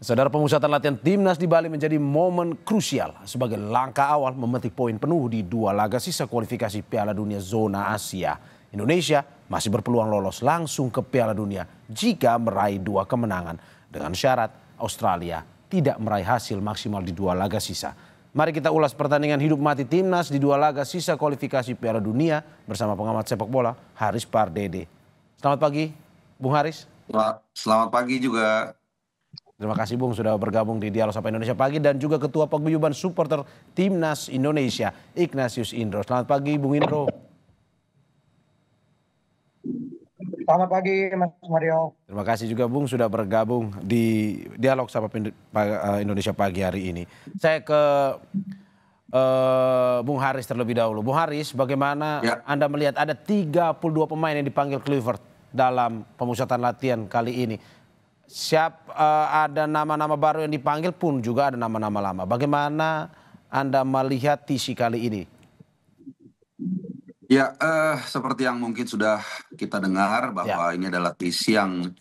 Saudara, pemusatan latihan timnas di Bali menjadi momen krusial sebagai langkah awal memetik poin penuh di dua laga sisa kualifikasi Piala Dunia zona Asia. Indonesia masih berpeluang lolos langsung ke Piala Dunia jika meraih dua kemenangan dengan syarat Australia tidak meraih hasil maksimal di dua laga sisa. Mari kita ulas pertandingan hidup mati timnas di dua laga sisa kualifikasi Piala Dunia bersama pengamat sepak bola Haris Pardede. Selamat pagi, Bung Haris. Selamat pagi juga. Terima kasih Bung sudah bergabung di Dialog Sapa Indonesia Pagi dan juga Ketua Paguyuban Supporter Timnas Indonesia Ignatius Indro. Selamat pagi Bung Indro. Selamat pagi Mas Mario. Terima kasih juga Bung sudah bergabung di Dialog Sapa Indonesia Pagi hari ini. Saya ke Bung Haris terlebih dahulu. Bung Haris, bagaimana Anda melihat ada 32 pemain yang dipanggil Kluivert dalam pemusatan latihan kali ini? Ada nama-nama baru yang dipanggil pun juga ada nama-nama lama. Bagaimana Anda melihat TC kali ini? Ya, seperti yang mungkin sudah kita dengar bahwa ini adalah TC yang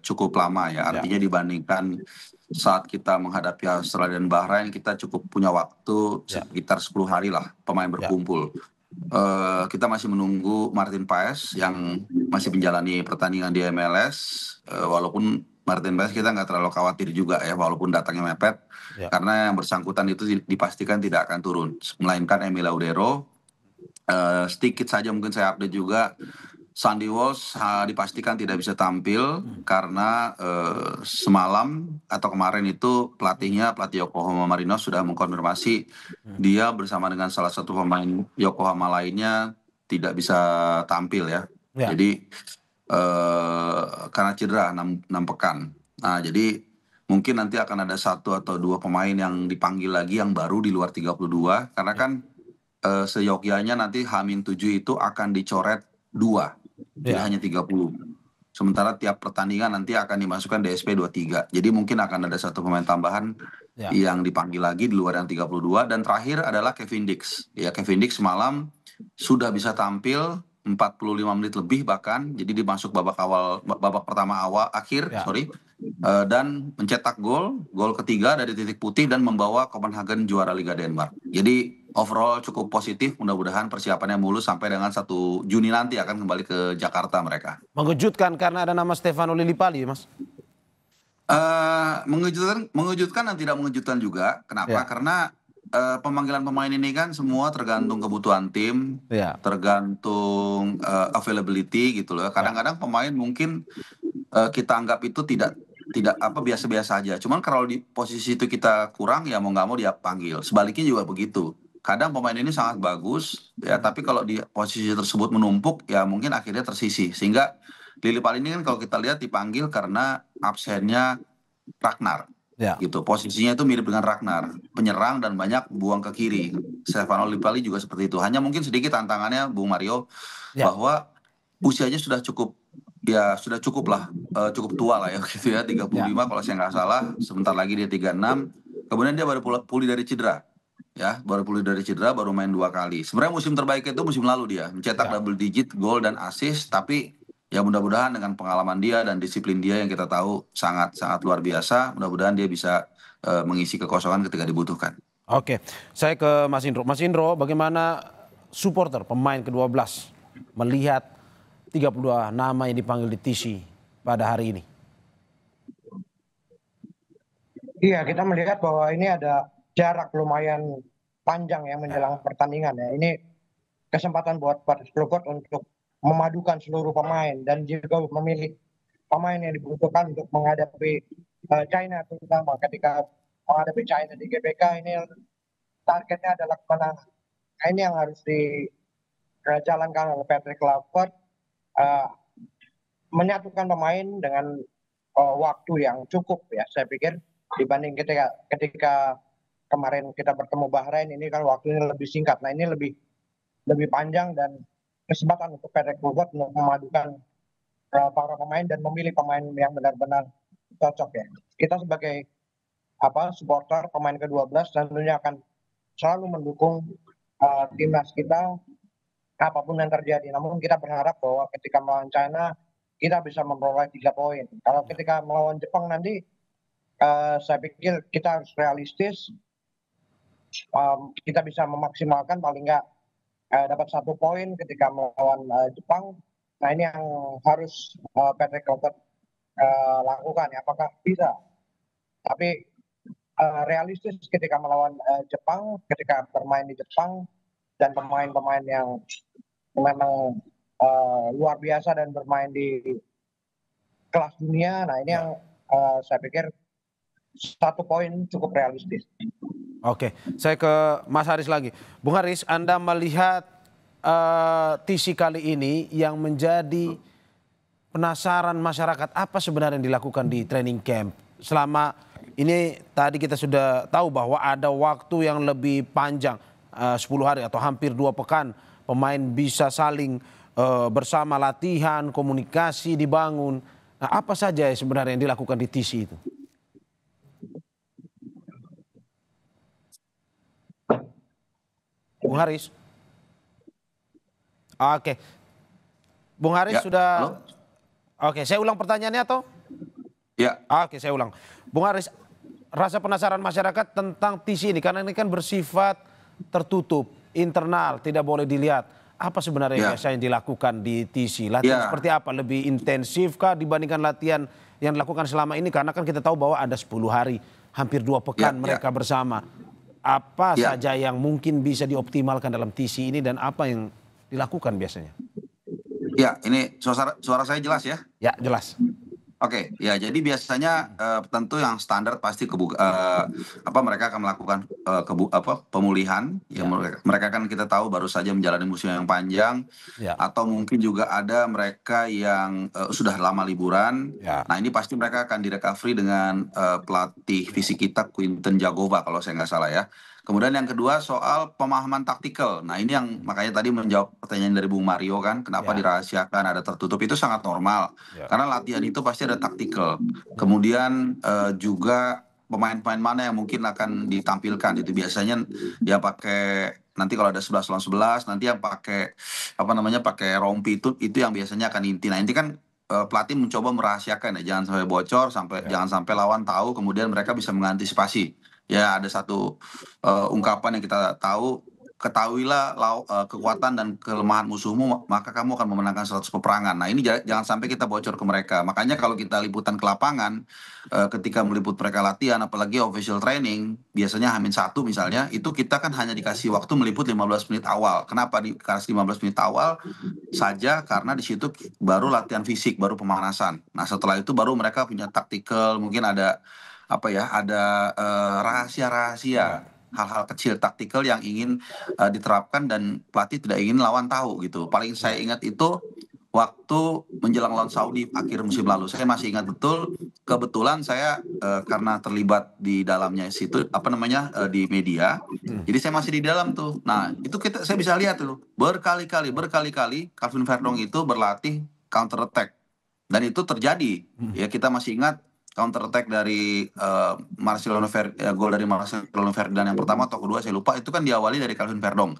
cukup lama ya. Artinya dibandingkan saat kita menghadapi Australia dan Bahrain, kita cukup punya waktu sekitar 10 hari lah pemain berkumpul. Kita masih menunggu Martin Paes yang masih menjalani pertandingan di MLS. Walaupun Martin Paes kita nggak terlalu khawatir juga ya, walaupun datangnya mepet, karena yang bersangkutan itu dipastikan tidak akan turun, melainkan Emil Laudero. Sedikit saja mungkin saya update juga, Sandy Walsh dipastikan tidak bisa tampil karena semalam atau kemarin itu pelatih Yokohama Marinos sudah mengkonfirmasi dia bersama dengan salah satu pemain Yokohama lainnya tidak bisa tampil ya. Jadi karena cedera 6 pekan. Nah, jadi mungkin nanti akan ada 1 atau 2 pemain yang dipanggil lagi yang baru di luar 32 karena kan seyogyanya nanti H-7 itu akan dicoret 2. Jadi hanya 30. Sementara tiap pertandingan nanti akan dimasukkan DSP 23. Jadi mungkin akan ada 1 pemain tambahan yang dipanggil lagi di luar yang 32. Dan terakhir adalah Kevin Dix. Ya, Kevin Dix semalam sudah bisa tampil 45 menit lebih bahkan. Jadi dimasuk babak pertama akhir, dan mencetak gol ketiga dari titik putih dan membawa Copenhagen juara Liga Denmark. Jadi overall cukup positif, mudah-mudahan persiapannya mulus sampai dengan 1 Juni nanti akan kembali ke Jakarta mereka. Mengejutkan karena ada nama Stefano Lillipali, Mas? Mengejutkan dan tidak mengejutkan juga. Kenapa? Karena pemanggilan pemain ini kan semua tergantung kebutuhan tim, tergantung availability gitu loh. Kadang-kadang pemain mungkin kita anggap itu tidak biasa-biasa aja. Cuman kalau di posisi itu kita kurang ya mau nggak mau dia panggil. Sebaliknya juga begitu. Kadang pemain ini sangat bagus ya, tapi kalau di posisi tersebut menumpuk ya mungkin akhirnya tersisih. Sehingga Lillipali ini kan kalau kita lihat dipanggil karena absennya Ragnar. Gitu. Posisinya itu mirip dengan Ragnar, penyerang dan banyak buang ke kiri. Stefano Lillipali juga seperti itu. Hanya mungkin sedikit tantangannya Bung Mario bahwa usianya sudah cukup lah, cukup tua lah ya gitu ya, 35 kalau saya nggak salah. Sebentar lagi dia 36. Kemudian dia baru pulih dari cedera. Ya, baru main 2 kali. Sebenarnya musim terbaik itu musim lalu dia mencetak double digit gol dan assist, tapi ya mudah-mudahan dengan pengalaman dia dan disiplin dia yang kita tahu sangat-sangat luar biasa, mudah-mudahan dia bisa mengisi kekosongan ketika dibutuhkan. Oke, saya ke Mas Indro. Mas Indro, bagaimana supporter pemain ke-12 melihat 32 nama yang dipanggil di TC pada hari ini? Iya, kita melihat bahwa ini ada jarak lumayan panjang ya menjelang pertandingan ya. Ini kesempatan buat Kluivert untuk memadukan seluruh pemain dan juga memilih pemain yang dibutuhkan untuk menghadapi China, terutama ketika menghadapi China di GBK ini targetnya adalah kemenangan. Nah, ini yang harus dijalankan oleh Patrick Kluivert, menyatukan pemain dengan waktu yang cukup ya, saya pikir dibanding ketika kemarin kita bertemu Bahrain, ini kan waktunya lebih singkat. Nah, ini lebih panjang dan kesempatan untuk Patrick Kluivert untuk memadukan para pemain dan memilih pemain yang benar-benar cocok ya. Kita sebagai supporter pemain ke-12 tentunya akan selalu mendukung timnas kita apapun yang terjadi. Namun kita berharap bahwa ketika melawan China kita bisa memperoleh 3 poin. Kalau ketika melawan Jepang nanti saya pikir kita harus realistis. Kita bisa memaksimalkan paling nggak dapat 1 poin ketika melawan Jepang. Nah ini yang harus Patrick Kluivert lakukan ya. Apakah bisa? Tapi realistis ketika melawan Jepang, ketika bermain di Jepang dan pemain-pemain yang memang luar biasa dan bermain di kelas dunia. Nah ini yang saya pikir 1 poin cukup realistis. Oke, saya ke Mas Haris lagi. Bung Haris, Anda melihat TC kali ini yang menjadi penasaran masyarakat apa sebenarnya yang dilakukan di training camp selama ini. Tadi kita sudah tahu bahwa ada waktu yang lebih panjang, 10 hari atau hampir 2 pekan. Pemain bisa saling bersama latihan, komunikasi dibangun. Nah, apa saja sebenarnya yang dilakukan di TC itu? Bung Haris. Oke. Bung Haris ya, sudah. Halo? Oke, saya ulang pertanyaannya atau? Ya. Oke, saya ulang. Bung Haris, rasa penasaran masyarakat tentang TC ini karena ini kan bersifat tertutup, internal, tidak boleh dilihat. Apa sebenarnya biasa yang dilakukan di TC? Latihan seperti apa? Lebih intensifkah dibandingkan latihan yang dilakukan selama ini? Karena kan kita tahu bahwa ada 10 hari, hampir 2 pekan mereka bersama. Apa saja yang mungkin bisa dioptimalkan dalam TC ini dan apa yang dilakukan biasanya? Ya, ini suara saya jelas ya? Ya, jelas. Oke, ya jadi biasanya tentu yang standar pasti mereka akan melakukan pemulihan. Ya. Mereka kan kita tahu baru saja menjalani musim yang panjang, atau mungkin juga ada mereka yang sudah lama liburan. Nah ini pasti mereka akan direcovery dengan pelatih fisik kita Quinten Jagova kalau saya nggak salah ya. Kemudian yang kedua soal pemahaman taktikal. Nah ini yang makanya tadi menjawab pertanyaan dari Bung Mario kan, kenapa dirahasiakan, ada tertutup, itu sangat normal. Karena latihan itu pasti ada taktikal. Kemudian juga pemain-pemain mana yang mungkin akan ditampilkan, itu biasanya ya pakai, nanti kalau ada 11 lawan 11, nanti yang pakai pakai rompi itu yang biasanya akan inti. Nah inti kan pelatih mencoba merahasiakan ya, jangan sampai bocor, jangan sampai lawan tahu, kemudian mereka bisa mengantisipasi. Ya ada satu ungkapan yang kita tahu, ketahuilah kekuatan dan kelemahan musuhmu, maka kamu akan memenangkan 100 peperangan. Nah ini jangan sampai kita bocor ke mereka. Makanya kalau kita liputan ke lapangan, ketika meliput mereka latihan, apalagi official training, biasanya H-1 misalnya, itu kita kan hanya dikasih waktu meliput 15 menit awal. Kenapa dikasih 15 menit awal saja? Karena di situ baru latihan fisik, baru pemanasan. Nah setelah itu baru mereka punya taktikal, mungkin ada ada rahasia-rahasia, hal-hal kecil taktikal yang ingin diterapkan dan pelatih tidak ingin lawan tahu gitu. Paling saya ingat itu waktu menjelang lawan Saudi akhir musim lalu. Saya masih ingat betul, kebetulan saya karena terlibat di dalamnya situ di media. Jadi saya masih di dalam tuh. Nah, itu saya bisa lihat tuh berkali-kali Calvin Verdong itu berlatih counter attack. Dan itu terjadi. Ya kita masih ingat counter attack dari gol dari Marcelo Ferdinand yang pertama atau kedua saya lupa, itu kan diawali dari Calvin Verdong.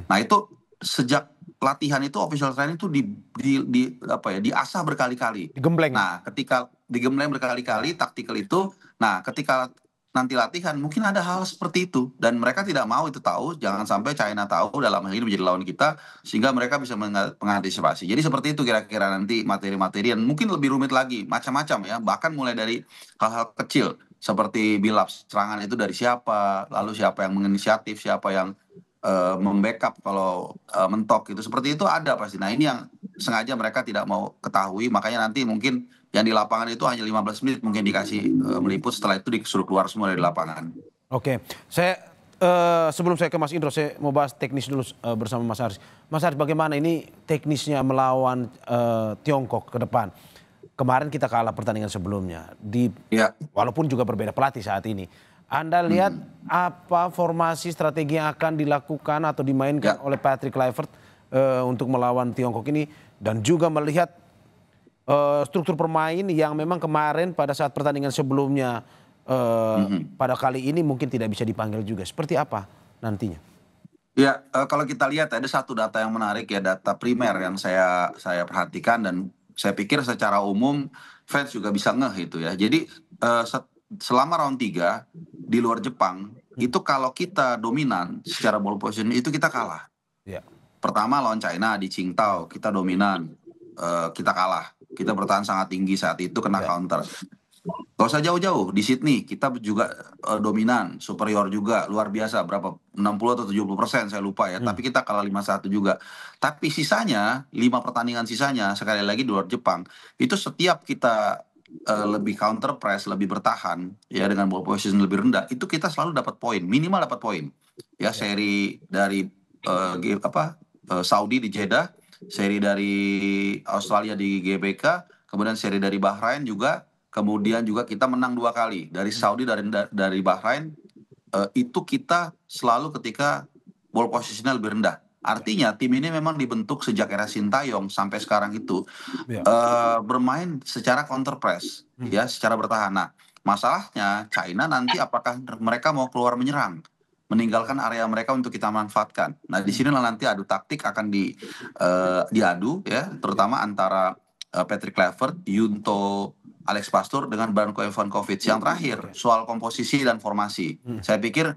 Nah itu sejak latihan itu official training itu diasah berkali-kali. Digembleng. Nah ketika digembleng berkali-kali taktikal itu, nah ketika nanti latihan mungkin ada hal seperti itu dan mereka tidak mau itu tahu, jangan sampai China tahu dalam hal ini menjadi lawan kita sehingga mereka bisa mengantisipasi. Jadi seperti itu kira-kira nanti materi-materi yang mungkin lebih rumit lagi, macam-macam ya, bahkan mulai dari hal-hal kecil seperti build up serangan itu dari siapa, lalu siapa yang menginisiatif, siapa yang membackup kalau mentok gitu, seperti itu ada pasti. Nah ini yang sengaja mereka tidak mau ketahui, makanya nanti mungkin yang di lapangan itu hanya 15 menit mungkin dikasih meliput, setelah itu disuruh keluar semua dari lapangan. Oke, saya sebelum saya ke Mas Indro, saya mau bahas teknis dulu bersama Mas Haris. Mas Haris, bagaimana ini teknisnya melawan Tiongkok ke depan? Kemarin kita kalah pertandingan sebelumnya, walaupun juga berbeda pelatih saat ini. Anda lihat apa formasi strategi yang akan dilakukan atau dimainkan oleh Patrick Kluivert untuk melawan Tiongkok ini, dan juga melihat struktur permain yang memang kemarin pada saat pertandingan sebelumnya pada kali ini mungkin tidak bisa dipanggil juga. Seperti apa nantinya? Ya, kalau kita lihat ada satu data yang menarik ya, data primer yang saya perhatikan dan saya pikir secara umum fans juga bisa ngeh itu ya. Jadi selama round 3 di luar Jepang itu kalau kita dominan secara ball position itu kita kalah. Ya. Pertama lawan China di Qingdao kita dominan, kita kalah. Kita bertahan sangat tinggi saat itu kena counter. Gak usah jauh-jauh, di Sydney kita juga dominan, superior juga, luar biasa, berapa 60 atau 70% saya lupa ya, tapi kita kalah 5-1 juga. Tapi sisanya, 5 pertandingan sisanya, sekali lagi di luar Jepang, itu setiap kita lebih counter press, lebih bertahan, ya dengan ball position lebih rendah, itu kita selalu dapat poin, minimal dapat poin. Ya, seri dari Saudi di Jeddah, seri dari Australia di GBK, kemudian seri dari Bahrain juga. Kemudian juga kita menang 2 kali dari Saudi dari Bahrain, itu kita selalu ketika ball positionnya lebih rendah. Artinya tim ini memang dibentuk sejak era Sintayong sampai sekarang itu bermain secara counter press, ya secara bertahan. Nah, masalahnya China nanti apakah mereka mau keluar menyerang, meninggalkan area mereka untuk kita manfaatkan. Nah, di sinilah nanti adu taktik akan diadu ya, terutama antara Patrick Kluivert, Junto Alex Pastur dengan Branko Ivankovic. Yang terakhir soal komposisi dan formasi, saya pikir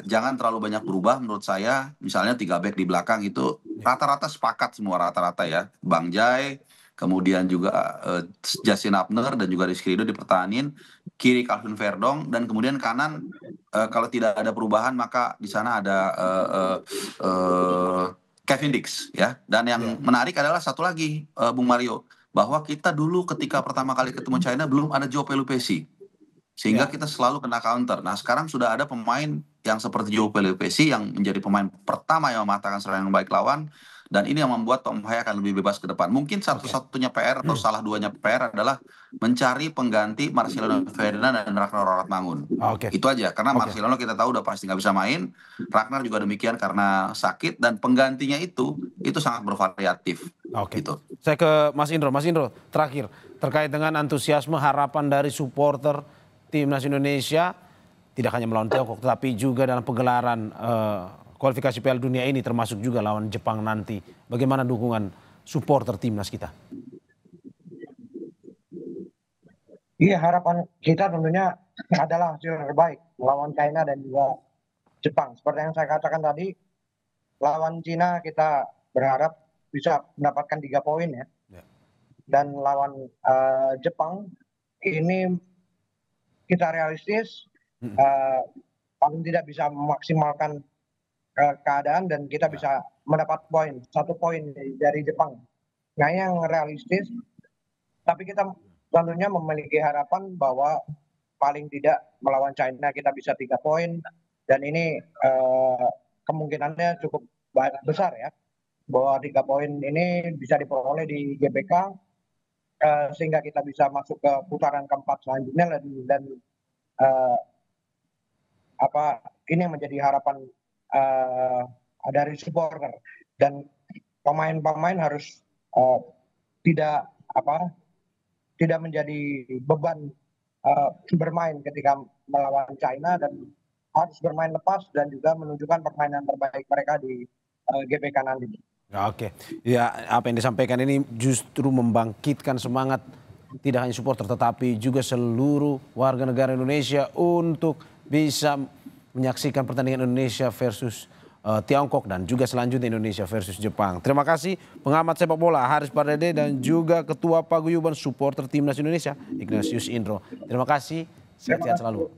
jangan terlalu banyak berubah menurut saya. Misalnya 3 back di belakang itu rata-rata sepakat semua, rata-rata ya. Bang Jai, kemudian juga Justin Abner dan juga Rizky Ridho dipertahanin, kiri Calvin Verdong, dan kemudian kanan kalau tidak ada perubahan maka di sana ada Kevin Dix ya. Dan yang menarik adalah satu lagi, Bung Mario, bahwa kita dulu ketika pertama kali ketemu China belum ada Joe Pelupessy, sehingga kita selalu kena counter. Nah, sekarang sudah ada pemain yang seperti Joe Pelupessy yang menjadi pemain pertama yang mematahkan serangan yang baik lawan, dan ini yang membuat Tom Haya akan lebih bebas ke depan. Mungkin satu-satunya PR atau salah duanya PR adalah mencari pengganti Marcelino Ferdinand dan Ragnar Raratmangun. Itu aja, karena Marcelino kita tahu udah pasti nggak bisa main, Ragnar juga demikian karena sakit, dan penggantinya itu sangat bervariatif. Gitu. Saya ke Mas Indro. Mas Indro, terakhir terkait dengan antusiasme harapan dari supporter Timnas Indonesia tidak hanya melawan Tiongkok tetapi juga dalam pegelaran kualifikasi Piala Dunia ini, termasuk juga lawan Jepang nanti. Bagaimana dukungan supporter Timnas kita? Iya, harapan kita tentunya adalah hasil terbaik melawan China dan juga Jepang. Seperti yang saya katakan tadi, lawan China kita berharap bisa mendapatkan 3 poin ya. Dan lawan Jepang ini kita realistis, paling tidak bisa memaksimalkan keadaan dan kita bisa mendapat poin, 1 poin dari Jepang. Nah, yang realistis, tapi kita tentunya memiliki harapan bahwa paling tidak melawan China kita bisa 3 poin, dan ini kemungkinannya cukup besar ya, bahwa 3 poin ini bisa diperoleh di GBK, sehingga kita bisa masuk ke putaran keempat selanjutnya, dan ini yang menjadi harapan dari supporter, dan pemain-pemain harus tidak menjadi beban bermain ketika melawan China, dan harus bermain lepas dan juga menunjukkan permainan terbaik mereka di GBK nanti. Oke, ya apa yang disampaikan ini justru membangkitkan semangat tidak hanya supporter tetapi juga seluruh warga negara Indonesia untuk bisa menyaksikan pertandingan Indonesia versus Tiongkok dan juga selanjutnya Indonesia versus Jepang. Terima kasih pengamat sepak bola Haris Pardede dan juga Ketua Paguyuban Supporter Timnas Indonesia Ignatius Indro. Terima kasih, sehat-sehat selalu.